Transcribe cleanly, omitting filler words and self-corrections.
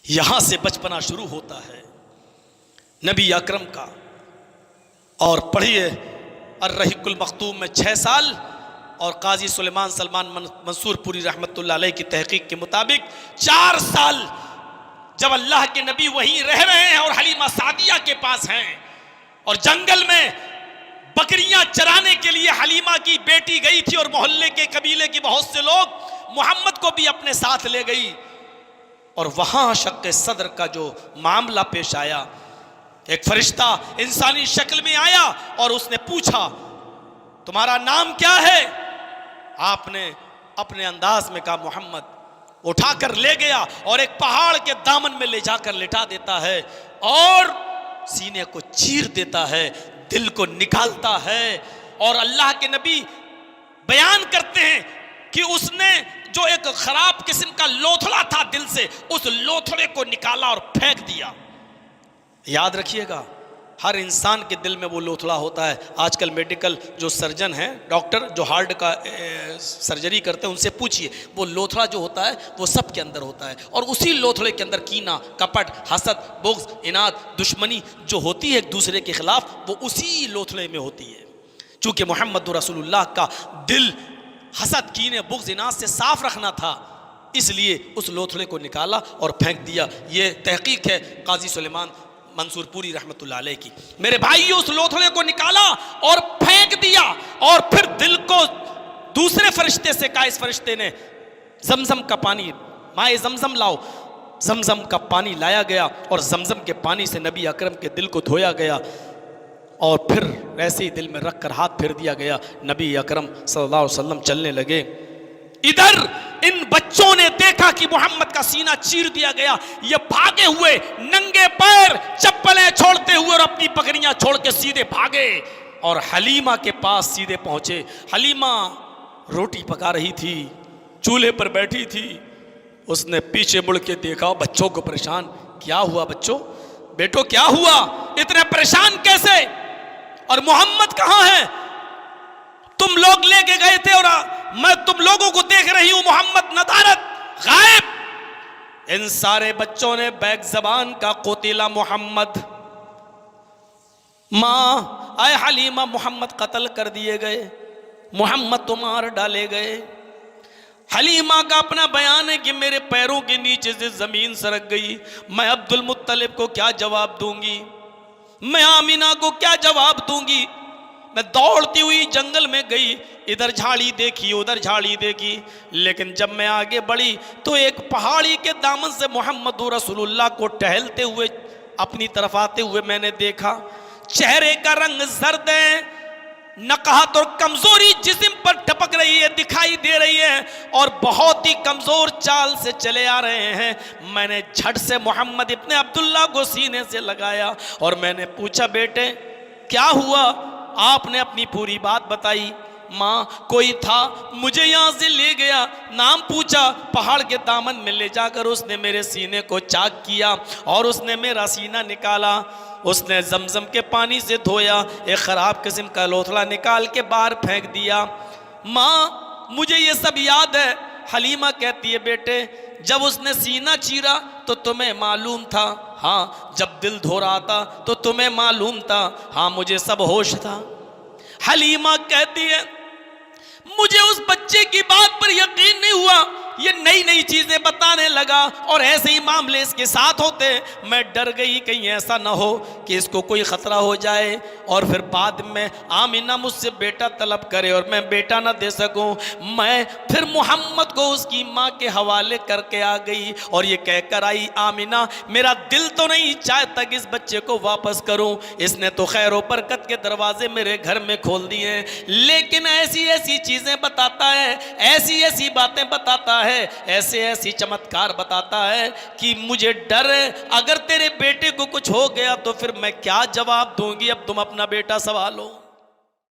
यहां से बचपना शुरू होता है नबी अकरम का। और पढ़िए अर्रहीकुल मखतूम में 6 साल और काजी सुलेमान सलमान मंसूरपुरी रहमतुल्लाह अलैह की तहकीक के मुताबिक 4 साल जब अल्लाह के नबी वहीं रह रहे हैं और हलीमा सादिया के पास हैं और जंगल में बकरियां चराने के लिए हलीमा की बेटी गई थी और मोहल्ले के कबीले के बहुत से लोग मोहम्मद को भी अपने साथ ले गई। और वहां शक्के सदर का जो मामला पेश आया, एक फरिश्ता इंसानी शक्ल में आया और उसने पूछा तुम्हारा नाम क्या है? आपने अपने अंदाज में कहा मोहम्मद। उठाकर ले गया और एक पहाड़ के दामन में ले जाकर लिटा देता है और सीने को चीर देता है, दिल को निकालता है। और अल्लाह के नबी बयान करते हैं कि उसने जो एक खराब किस्म का लोथड़ा था दिल से, उस लोथड़े को निकाला और फेंक दिया। याद रखिएगा, हर इंसान के दिल में वो लोथड़ा होता है। आजकल मेडिकल जो सर्जन हैं, डॉक्टर जो हार्ट का सर्जरी करते हैं, उनसे पूछिए, वो लोथड़ा जो होता है वो सब के अंदर होता है। और उसी लोथड़े के अंदर कीना, कपट, हसद, बुग़्ज़, इनाद, दुश्मनी जो होती है एक दूसरे के खिलाफ, वो उसी लोथड़े में होती है। चूँकि मोहम्मद रसूलुल्लाह का दिल हसद, कीने, बुग़्ज़, इनाद से साफ रखना था, इसलिए उस लोथड़े को निकाला और फेंक दिया। ये तहकीक है काजी सुलेमान मंसूरपुरी रहमतुल्लाह अलैह की। मेरे भाइयों, उस लोथड़े को निकाला और फेंक दिया और फिर दिल को दूसरे फरिश्ते से कहा, इस फरिश्ते ने जमजम का पानी, माए जमजम लाओ। जमजम का पानी लाया गया और जमजम के पानी से नबी अकरम के दिल को धोया गया और फिर ऐसे ही दिल में रख कर हाथ फेर दिया गया। नबी अकरम सल्लल्लाहु अलैहि वसल्लम चलने लगे। इधर इन बच्चों ने देखा कि मोहम्मद का सीना चीर दिया गया। ये भागे हुए नंगे पैर, चप्पलें छोड़ते हुए और अपनी बकरियां छोड़ के सीधे भागे और हलीमा के पास सीधे पहुंचे। हलीमा रोटी पका रही थी, चूल्हे पर बैठी थी। उसने पीछे मुड़ के देखा, बच्चों को परेशान। क्या हुआ बच्चों, बेटो क्या हुआ, इतने परेशान कैसे? और मोहम्मद कहां है? तुम लोग लेके गए थे और मैं तुम लोगों को देख रही हूं, मोहम्मद नदारत गायब। इन सारे बच्चों ने बैग जबान का कोतिला मोहम्मद, मां आए हलीमा, मोहम्मद कत्ल कर दिए गए, मोहम्मद तो मार डाले गए। हलीमा का अपना बयान है कि मेरे पैरों के नीचे से जमीन सरक गई। मैं अब्दुल मुत्तलिब को क्या जवाब दूंगी, मैं आमिना को क्या जवाब दूंगी। मैं दौड़ती हुई जंगल में गई, इधर झाड़ी देखी, उधर झाड़ी देखी, लेकिन जब मैं आगे बढ़ी तो एक पहाड़ी के दामन से मोहम्मद रसूलुल्लाह को टहलते हुए अपनी तरफ आते हुए मैंने देखा। चेहरे का रंग जर्द है, नकाहत और कमजोरी जिस्म पर टपक रही है, दिखाई दे रही है और बहुत ही कमजोर चाल से चले आ रहे हैं। मैंने झट से मोहम्मद इब्ने अब्दुल्लाह को सीने से लगाया और मैंने पूछा, बेटे क्या हुआ? आपने अपनी पूरी बात बताई। माँ कोई था, मुझे यहाँ से ले गया, नाम पूछा, पहाड़ के दामन में ले जाकर उसने मेरे सीने को चाक किया और उसने मेरा सीना निकाला। उसने जमजम के पानी से धोया, एक ख़राब किस्म का लोथड़ा निकाल के बाहर फेंक दिया। माँ मुझे ये सब याद है। हलीमा कहती है, बेटे जब उसने सीना चीरा तो तुम्हें मालूम था? हाँ। जब दिल धो रहा था तो तुम्हें मालूम था? हाँ, मुझे सब होश था। हलीमा कहती है, मुझे उस बच्चे की बात पर यकीन नहीं हुआ, ये नई नई चीजें बताने लगा और ऐसे ही मामले इसके साथ होते। मैं डर गई कहीं ऐसा ना हो कि इसको कोई खतरा हो जाए और फिर बाद में आमिना मुझसे बेटा तलब करे और मैं बेटा ना दे सकूं। मैं फिर मोहम्मद को उसकी माँ के हवाले करके आ गई और ये कहकर आई, आमिना मेरा दिल तो नहीं चाहता कि इस बच्चे को वापस करूं, इसने तो खैर व बरकत के दरवाजे मेरे घर में खोल दिए, लेकिन ऐसी ऐसी चीजें बताता है, ऐसी ऐसी बातें बताता है, ऐसे ऐसी चमत्कार बताता है कि मुझे डर है अगर तेरे बेटे को कुछ हो गया तो फिर मैं क्या जवाब दूंगी। अब तुम अपना बेटा संभालो।